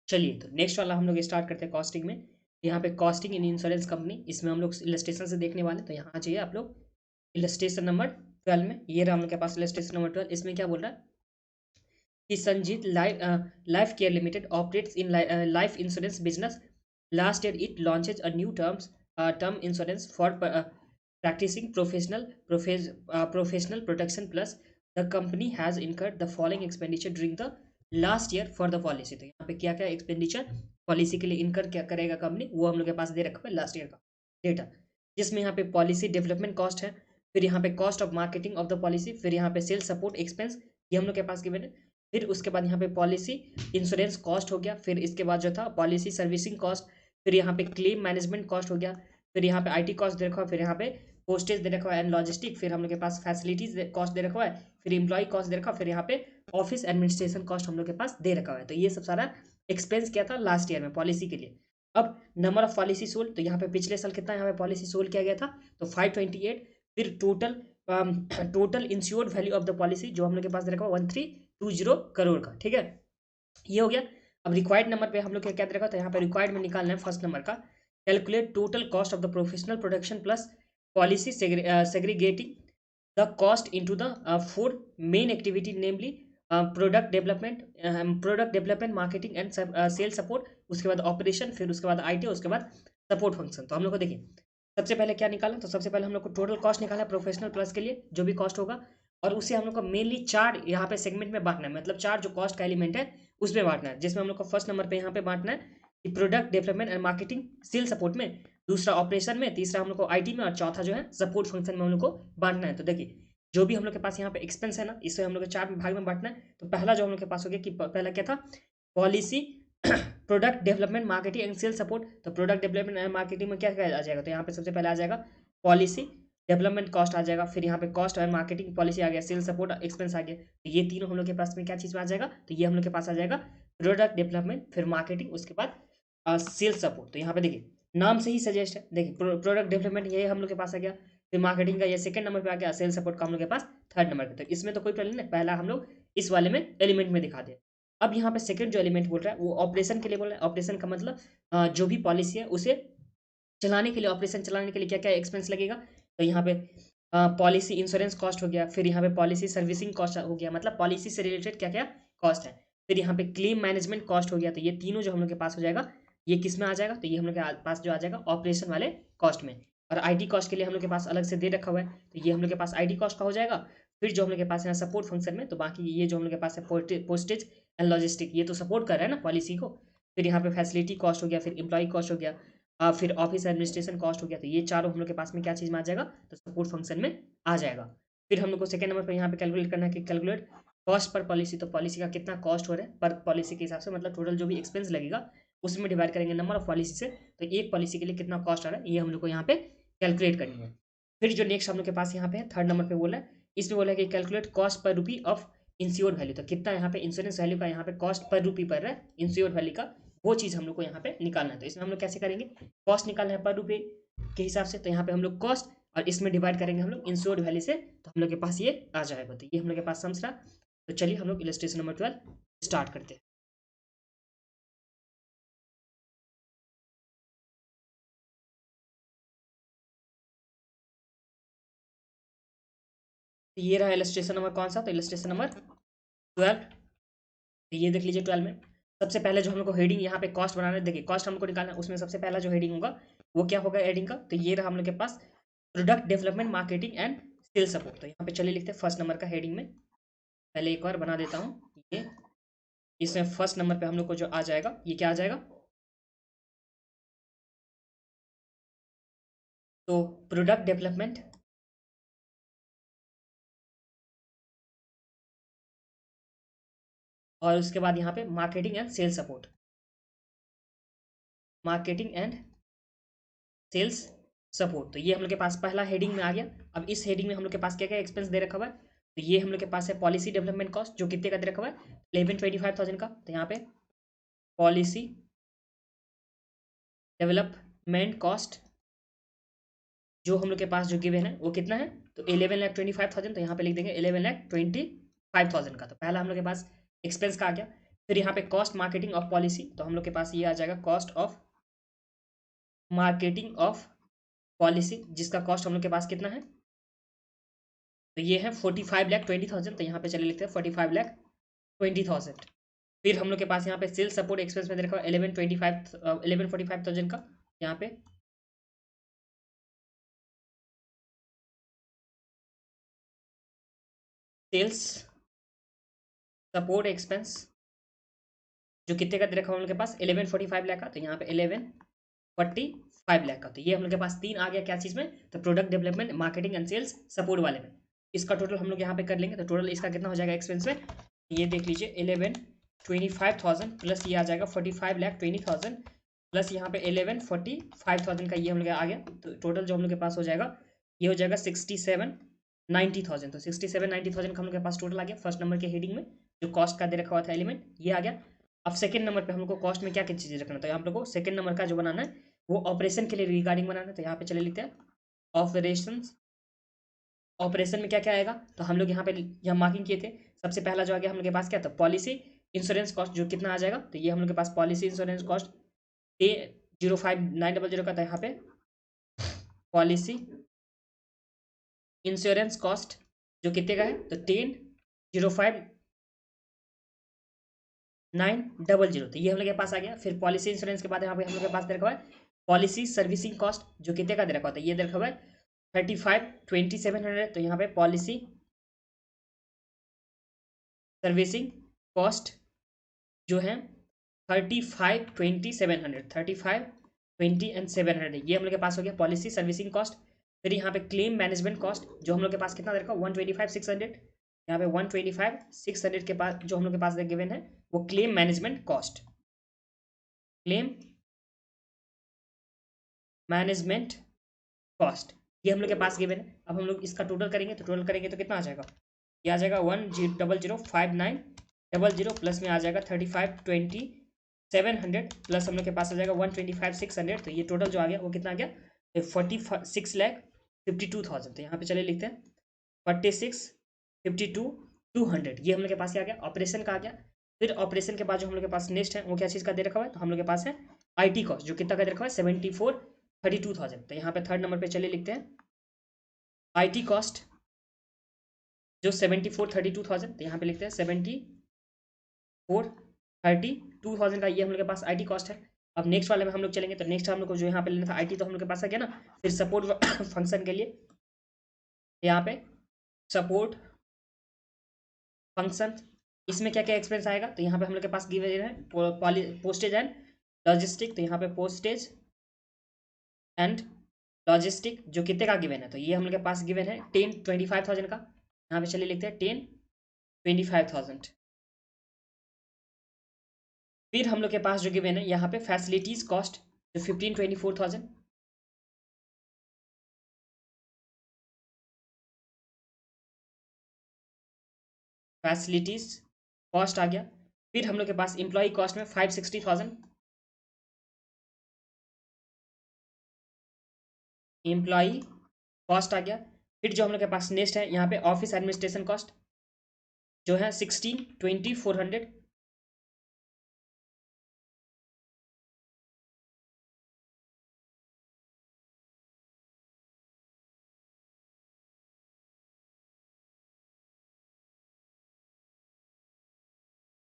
चलिए तो नेक्स्ट वाला हम लोग स्टार्ट करते हैं कॉस्टिंग में। यहाँ पे कॉस्टिंग इन इंश्योरेंस कंपनी, इसमें हम लोग इलस्ट्रेशन से देखने वाले हैं। तो यहाँ चाहिए आप लोग इलस्ट्रेशन नंबर 12 में, ये रहा हम लोग के पास इलस्ट्रेशन नंबर 12। इसमें क्या बोल रहा है कि Sanjeet life care limited operates in life insurance business. Last year it launches a new term insurance for practicing professional protection plus the company has incurred the following expenditure during the last year for the policy. तो यहाँ पे क्या क्या expenditure policy के लिए इनकर क्या करेगा कंपनी, वो हम लोग के पास दे रखा है लास्ट ईयर का डेटा, जिसमें यहाँ पे पॉलिसी डेवलपमेंट कॉस्ट है, फिर यहाँ पे cost of marketing of the policy, फिर यहाँ पे सेल्स सपोर्ट एक्सपेंस, ये हम लोग के पास गिवन है। फिर उसके बाद यहाँ पे पॉलिसी इंश्योरेंस कॉस्ट हो गया, फिर इसके बाद जो था पॉलिसी सर्विसिंग कॉस्ट, फिर यहाँ पे क्लेम मैनेजमेंट कॉस्ट हो गया, फिर यहाँ पे आईटी कॉस्ट दे रखा है, फिर यहाँ पे पोस्टेज दे रखा है एंड लॉजिस्टिक, फिर हम लोग के पास फैसिलिटीज कॉस्ट दे रखा है, फिर एम्प्लॉय कॉस्ट दे रखा है, फिर यहाँ पे ऑफिस एडमिनिस्ट्रेशन कॉस्ट हम लोग के पास दे रखा है। तो ये सब सारा एक्सपेंस क्या था लास्ट ईयर में पॉलिसी के लिए। अब नंबर ऑफ पॉलिसी सोल्ड, तो यहाँ पे पिछले साल कितना यहाँ पे पॉलिसी सोल्ड किया गया था, तो 528। फिर total insured value of the policy जो हम लोग के पास दे रखा है 1320 करोड़ का, ठीक है, ये हो गया। अब रिक्वायर्ड नंबर पे हम लोग क्या दे रखा, तो यहाँ पे रिक्वायर्ड में निकालना है फर्स्ट नंबर का, calculate total cost of the professional protection plus policy segregating the cost into the four main activity, namely product development marketing and sale support, उसके बाद ऑपरेशन, फिर उसके बाद आईटी, उसके बाद सपोर्ट फंक्शन। तो हम लोग को देखिए सबसे पहले क्या निकाला, तो सबसे पहले हम लोग को टोटल कॉस्ट निकाला प्रोफेशनल प्लस के लिए जो भी कॉस्ट होगा, और उसे हम लोग को मेनली चार यहाँ पे सेगमेंट में बांटना है, मतलब चार जो कॉस्ट का एलिमेंट है उसमें बांटना है, जिसमें हम लोग को फर्स्ट नंबर पे यहाँ पे बांटना है कि product development and marketing sale support में, दूसरा ऑपरेशन में, तीसरा हम लोग को आईटी में, और चौथा जो है सपोर्ट फंक्शन में हम लोग को बांटना है। तो देखिए जो भी हम लोग के पास यहाँ पे एक्सपेंस है ना, इसे हम लोग को चार भाग में बांटना है। तो पहला जो हम लोग के पास हो गया कि पहला क्या था, policy product development marketing and sale support. तो प्रोडक्ट डेवलपमेंट एंड मार्केटिंग में क्या क्या आ जाएगा, तो यहाँ पे सबसे पहले आ जाएगा पॉलिसी डेवलपमेंट कॉस्ट आ जाएगा, फिर यहाँ पे कॉस्ट एंड मार्केटिंग पॉलिसी आ गया, सेल सपोर्ट एक्सपेंस आ गया। तो ये तीनों हम लोग के पास में क्या चीज़ में आ जाएगा, तो ये हम लोग के पास आ जाएगा प्रोडक्ट डेवलपमेंट, फिर मार्केटिंग, उसके बाद सेल सपोर्ट। तो यहाँ पे देखिए नाम से ही सजेस्ट है, देखिए प्रोडक्ट डेवलपमेंट ये हम लोग के पास आ गया, फिर मार्केटिंग का ये सेकंड नंबर पे आ गया, सेल सपोर्ट का हम लोग के पास थर्ड नंबर पे। तो इसमें तो कोई प्रॉब्लम नहीं, पहला हम लोग इस वाले में एलिमेंट में दिखा दे। अब यहाँ पे सेकंड जो एलिमेंट बोल रहा है वो ऑपरेशन के लिए बोल रहा है। ऑपरेशन का मतलब जो भी पॉलिसी है उसे चलाने के लिए, ऑपरेशन चलाने के लिए क्या क्या एक्सपेंस लगेगा, तो यहाँ पे पॉलिसी इंश्योरेंस कॉस्ट हो गया, फिर यहाँ पे पॉलिसी सर्विसिंग कॉस्ट हो गया, मतलब पॉलिसी से रिलेटेड क्या क्या कॉस्ट है, फिर यहाँ पे क्लेम मैनेजमेंट कॉस्ट हो गया। तो ये तीनों जो हम लोग के पास हो जाएगा, ये किस में आ जाएगा, तो ये हम लोग के पास जो आ जाएगा ऑपरेशन वाले कॉस्ट में। और आईटी कॉस्ट के लिए हम लोग के पास अलग से दे रखा हुआ है, तो ये हम लोग के पास आईटी कॉस्ट का हो जाएगा। फिर जो हम लोग के पास है सपोर्ट फंक्शन में, तो बाकी ये जो हम लोग के पास है पोस्टेज एंड लॉजिस्टिक, ये तो सपोर्ट कर रहा है ना पॉलिसी को। फिर यहाँ पे फैसिलिटी कॉस्ट हो गया, फिर एम्प्लॉय कॉस्ट हो गया, फिर ऑफिस एडमिनिस्ट्रेशन कॉस्ट हो गया। तो ये चारों हम लोग के पास में क्या चीज़ में आ जाएगा, तो सपोर्ट फंक्शन में आ जाएगा। फिर हम लोग को सेकंड नंबर पर यहाँ पे कैलकुलेट करना है कि कैलकुलेट कॉस्ट पर पॉलिसी, तो पॉलिसी का कितना कॉस्ट हो रहा है पर पॉलिसी के हिसाब से, मतलब टोटल जो भी एक्सपेंस लगेगा उसमें डिवाइड करेंगे नंबर ऑफ पॉलिसी से, तो एक पॉलिसी के लिए कितना कॉस्ट आ रहा है ये हम लोग को यहाँ पे कैलकुलेट करनी है। फिर जो नेक्स्ट हम लोग के पास यहाँ पे है थर्ड नंबर पे बोला है, इसमें बोला है कि calculate cost per rupee of insured value, तो कितना यहाँ पे इंश्योरेंस वैल्यू का यहाँ पे कॉस्ट पर रुपी पड़ रहा है इंश्योर्ड वैल्यू का, वो चीज़ हम लोग को यहाँ पे निकालना है। तो इसमें हम लोग कैसे करेंगे, कॉस्ट निकालना है पर रुपये के हिसाब से, तो यहाँ पे हम लोग कॉस्ट और इसमें डिवाइड करेंगे हम लोग इंश्योर्ड वैल्यू से, तो हम लोग के पास ये आ जाएगा। तो ये हम लोग के पास समझ रहा। तो चलिए हम लोग इलस्ट्रेशन नंबर 12 स्टार्ट करते हैं। तो ये रहा इलस्ट्रेशन नंबर कौन सा, तो इलस्ट्रेशन नंबर 12। तो ये देख लीजिए 12 में सबसे पहले जो हम लोग को हेडिंग यहाँ पे कॉस्ट बनाना है, देखिए कॉस्ट हमको निकालना है, उसमें सबसे पहला जो हेडिंग होगा वो क्या होगा हेडिंग का, तो ये रहा हम लोग के पास product development marketing and sale support. तो यहाँ पे चलिए लिखते हैं फर्स्ट नंबर का हेडिंग में, पहले एक और बना देता हूँ ये, इसमें फर्स्ट नंबर पे हम लोग को जो आ जाएगा ये क्या आ जाएगा, तो प्रोडक्ट डेवलपमेंट और उसके बाद यहाँ पे marketing and sale support, marketing and sales support. तो ये हम लोग के पास पहला हेडिंग में आ गया। अब इस हेडिंग में हम लोग के पास क्या क्या एक्सपेंस दे रखा हुआ है, तो ये हम लोग के पास है पॉलिसी डेवलपमेंट कॉस्ट जो कितने का दे रखा हुआ है 11,25,000 का। तो यहाँ पे पॉलिसी डेवलपमेंट कॉस्ट जो हम लोग के पास जो गिवन है वो कितना है, तो 11,25,000। तो यहाँ पे लिख देंगे 11,25,000 का। तो पहला हम लोग के पास एक्सपेंस का आ गया। फिर यहाँ पे कॉस्ट मार्केटिंग ऑफ पॉलिसी, तो हम लोग के पास ये आ जाएगा cost of marketing of policy, जिसका कॉस्ट हम लोग के पास कितना है, तो ये है 45,20,000। तो यहाँ पे चले लिखते हैं 45,20,000। फिर हम लोग के पास यहाँ पे सेल्स सपोर्ट एक्सपेंस में देखा 11,45,000 का, यहाँ पे सेल्स सपोर्ट एक्सपेंस जो कितने का दे रखा है हम लोग के पास 1145 लाख का, तो यहाँ पे 1145 लाख का। तो ये हम लोग के पास तीन आ गया क्या चीज़ में, तो product development, marketing and sales support वाले में। इसका टोटल हम लोग यहाँ पे कर लेंगे, तो टोटल इसका कितना हो जाएगा एक्सपेंस में, ये देख लीजिए 1125,000 प्लस ये आ जाएगा 45,20,000 प्लस यहाँ पे 1145,000 का ये हम लोग आ गया। तो टोटल जो हम लोग के पास हो जाएगा ये हो जाएगा 67,90,000। तो 67,90,000 का हम लोग के पास टोटल आ गया फर्स्ट नंबर के हेडिंग में, जो कॉस्ट का दे रखा हुआ था एलिमेंट, ये आ गया। अब सेकंड नंबर पे हम लोग को कॉस्ट में क्या क्या चीज़ें रखना, तो यहाँ हम लोग को सेकंड नंबर का जो बनाना है वो ऑपरेशन के लिए रिगार्डिंग बनाना है। तो यहाँ पे चले लिखते हैं ऑपरेशन। ऑपरेशन में क्या क्या आएगा, तो हम लोग यहाँ पे यहाँ मार्किंग किए थे। सबसे पहला जो आ गया हम लोग के पास क्या था, पॉलिसी इंश्योरेंस कॉस्ट, जो कितना आ जाएगा, तो ये हम लोग के पास पॉलिसी इंश्योरेंस कॉस्ट 05,900 का था। यहाँ पे पॉलिसी इंश्योरेंस कॉस्ट जो कितने का है, तो 10,05,900। तो ये हम लोग के पास आ गया। फिर पॉलिसी इंश्योरेंस के बाद यहाँ पे हम लोग के पास दे रखा हुआ है पॉलिसी सर्विसिंग कॉस्ट, जो कितने का दे रखा होता है, ये दे रखा हुआ है 35,2700। तो यहाँ पे पॉलिसी सर्विसिंग कॉस्ट जो है 35,2700, 35,20 एंड 700, ये हम लोग के पास हो गया पॉलिसी सर्विसिंग कॉस्ट। फिर यहाँ पे क्लेम मैनेजमेंट कॉस्ट जो हम लोग के पास कितना दे रखा है 125,600। यहाँ पे 125,600 के पास जो हम लोग के पास गिवन है वो claim management cost, claim management cost, ये हम लोग के पास गिवन है। अब हम लोग इसका टोटल करेंगे, तो टोटल करेंगे तो कितना आ जाएगा, ये आ जाएगा 10,059,000 प्लस में आ जाएगा 35,2700 प्लस हम लोग के पास आ जाएगा 125,600। तो ये टोटल जो आ गया वो कितना आ गया, 46,52,000। तो यहाँ पे चले लिखते हैं 46,52,200, ये हम लोग के पास क्या आ गया, ऑपरेशन का आ गया। फिर ऑपरेशन के बाद जो हम लोग के पास नेक्स्ट है वो क्या चीज़ का दे रखा हुआ है, तो हम लोग के पास है IT कॉस्ट, जो कितना का दे रखा हुआ है 74,32,000। तो यहाँ पे थर्ड नंबर पे चले लिखते हैं IT कॉस्ट जो 74,32,000। तो यहाँ पे लिखते हैं 74,32,000 का, ये हम लोग के पास IT कॉस्ट है। अब नेक्स्ट वाले में हम लोग चलेंगे, तो नेक्स्ट हम लोग को जो यहाँ पे लेना था IT, तो हम लोग के पास आ गया ना। फिर सपोर्ट फंक्शन के लिए यहाँ पे सपोर्ट फंक्शन, इसमें क्या क्या एक्सपेंस आएगा, तो यहाँ पे हम लोग के पास गिवन है पोस्टेज एंड लॉजिस्टिक। तो यहाँ पे पोस्टेज एंड लॉजिस्टिक जो कितने का गिवन है, तो ये हम लोग के पास गिवन है 10,25,000 का। यहाँ पे चलिए लिखते हैं 10,25,000। फिर हम लोग के पास जो गिवन है यहाँ पे फैसिलिटीज कॉस्ट जो 15,24,000, फैसिलिटीज कॉस्ट आ गया। फिर हम लोग के पास एम्प्लॉय कॉस्ट में 5,60,000, एम्प्लॉय कॉस्ट आ गया। फिर जो हम लोग के पास नेक्स्ट है यहाँ पे ऑफिस एडमिनिस्ट्रेशन कॉस्ट जो है 16,20,400,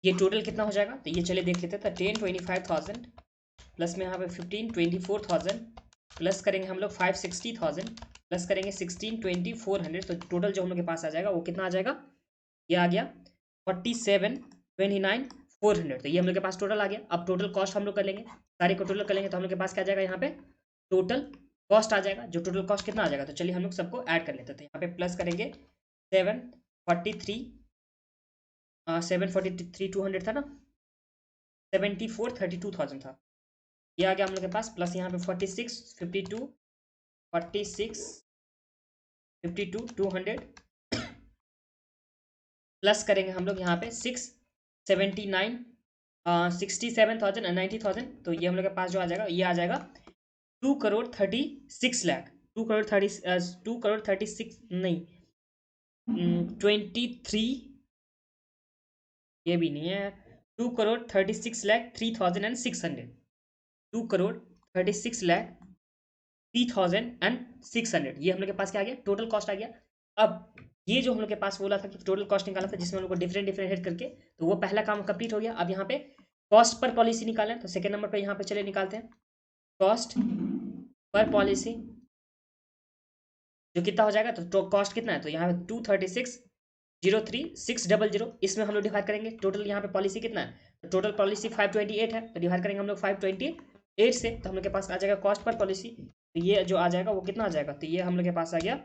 ये टोटल कितना हो जाएगा, तो ये चले देख लेते हैं। तो 10,25,000 प्लस में यहाँ पे 15,24,000 प्लस करेंगे हम लोग 5,60,000 प्लस करेंगे 16,20,400। तो टोटल जो हम लोग के पास आ जाएगा वो कितना आ जाएगा, ये आ गया 47,29,400। तो ये हम लोग के पास टोटल आ गया। अब टोटल कॉस्ट हम लोग कर लेंगे, सारे को टोटल कर लेंगे, तो हम लोग के पास क्या आ जाएगा, यहाँ पे टोटल कॉस्ट आ जाएगा। जो टोटल कॉस्ट कितना आ जाएगा, तो चलिए हम लोग सबको ऐड कर लेते हैं। तो यहाँ पे प्लस करेंगे 743,200 था ना, 74,32,000 था, ये आ गया हम लोग के पास। प्लस यहाँ पे 46,52,200 प्लस करेंगे हम लोग यहाँ पे 67,090,000। तो ये हम लोग के पास जो आ जाएगा, ये आ जाएगा 2,36,00,000, 2,36 नहीं 23, ये भी नहीं है, 2,36,03,600, 2,36,03,600, ये हम लोग के पास क्या आ गया, टोटल कॉस्ट आ गया। अब ये जो हम लोग के पास बोला था कि टोटल कॉस्ट निकाला था, जिसमें हम लोग को डिफरेंट डिफरेंट हेड करके, तो वो पहला काम कंप्लीट हो गया। अब यहाँ पे कॉस्ट पर पॉलिसी निकाला है, तो सेकंड नंबर पे यहाँ पे चले निकालते हैं कॉस्ट पर पॉलिसी, जो कितना हो जाएगा, तो कॉस्ट कितना है, तो यहाँ पे 236,03,600, इसमें हम लोग डिवाइड करेंगे। टोटल यहाँ पे पॉलिसी कितना है, तो टोटल पॉलिसी 528 है, तो डिवाइड करेंगे हम लोग 528 से, तो हम लोग के पास आ जाएगा कॉस्ट पर पॉलिसी। तो ये जो आ जाएगा वो कितना आ जाएगा, तो ये हम लोग के पास आ गया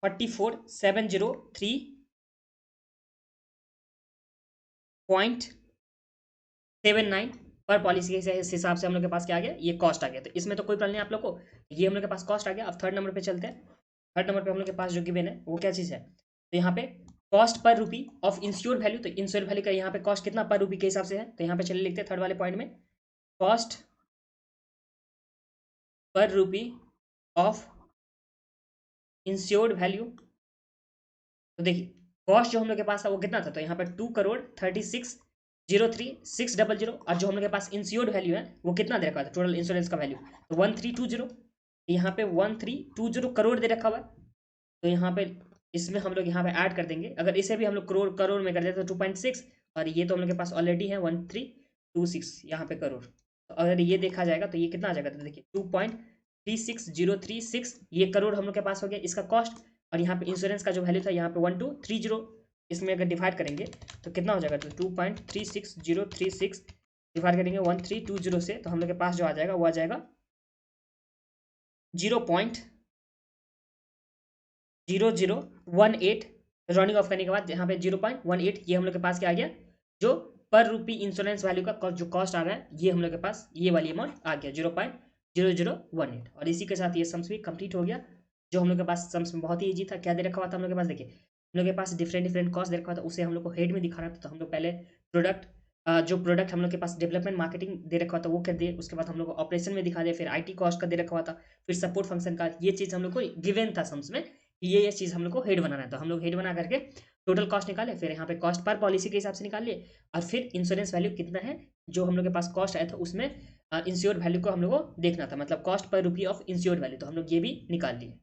44,703.79 पर पॉलिसी के हिसाब से हम लोग के पास क्या आ गया, ये कॉस्ट आ गया। तो इसमें तो कोई प्रॉब्लम नहीं आप लोग को, ये हम लोग के पास कॉस्ट आ गया। अब थर्ड नंबर पे चलते हैं। थर्ड नंबर पे हम लोग के पास जो गिवन है वो क्या चीज़ है, तो यहाँ पे कॉस्ट पर रूपी ऑफ इंश्योर्ड वैल्यू, तो इंश्योर्ड वैल्यू का यहाँ पे कॉस्ट कितना पर रूपी के हिसाब से है, तो यहाँ पे चलिए लिखते हैं थर्ड वाले पॉइंट में, कॉस्ट पर रूपी ऑफ इंश्योर्ड वैल्यू। तो देखिए कॉस्ट जो हम लोग के पास था वो कितना था, तो यहाँ पे 2,36,03,600, और जो हम लोग के पास इंश्योर्ड वैल्यू है वो कितना दे रखा है, टोटल इंश्योरेंस का वैल्यू, तो 1320, यहाँ पे 1320 करोड़ दे रखा हुआ है। तो यहाँ पे इसमें हम लोग यहाँ पे ऐड कर देंगे, अगर इसे भी हम लोग करोड़ करोड़ में कर देते तो 2.6, और ये तो हम लोग के पास ऑलरेडी है 1326 यहाँ पे करोड़। तो अगर ये देखा जाएगा तो ये कितना आ जाएगा, तो देखिए 2.36036, ये करोड़ हम लोग के पास हो गया इसका कॉस्ट, और यहाँ पे इंश्योरेंस का जो वैल्यू था यहाँ पे 1230, इसमें अगर डिवाइड करेंगे तो कितना हो जाएगा, तो 2.36036 डिवाइड करेंगे 1320 से, तो हम लोग के पास जो आ जाएगा वो आ जाएगा 0.0018, राउंडिंग ऑफ करने के बाद यहाँ पे 0.18, ये हम लोग के पास क्या आ गया, जो पर रूपी इंश्योरेंस वैल्यू का जो कॉस्ट आ रहा है, ये हम लोग के पास ये वाली अमाउंट आ गया 0.0018। और इसी के साथ ये सम्स भी कंप्लीट हो गया। जो हम लोग के पास सम्स में बहुत ही ईजी था, क्या दे रखा हुआ था हम लोग के पास, देखिए हम लोग के पास डिफरेंट डिफरेंट कॉस्ट दे रखा हुआ था, उसे हम लोग को हेड में दिखाना था। तो हम लोग पहले प्रोडक्ट, जो प्रोडक्ट हम लोग के पास डेवलपमेंट मार्केटिंग दे रखा हुआ था वो कर दिए, उसके बाद हम लोग को ऑपरेशन में दिखा दिया, फिर आईटी कॉस्ट का दे रखा हुआ था, फिर सपोर्ट फंक्शन का, ये चीज़ हम लोग को गिवन था सम्स में, ये चीज़ हम लोग को हेड बनाना है। तो हम लोग हेड बना करके टोटल कॉस्ट निकाले, फिर यहाँ पे कॉस्ट पर पॉलिसी के हिसाब से निकाल लिए, और फिर इंश्योरेंस वैल्यू कितना है जो हम लोग के पास कॉस्ट आया था उसमें इंश्योर्ड वैल्यू को हम लोग को देखना था, मतलब कॉस्ट पर रूपी ऑफ इंश्योर्ड वैल्यू, तो हम लोग ये भी निकाल लिए।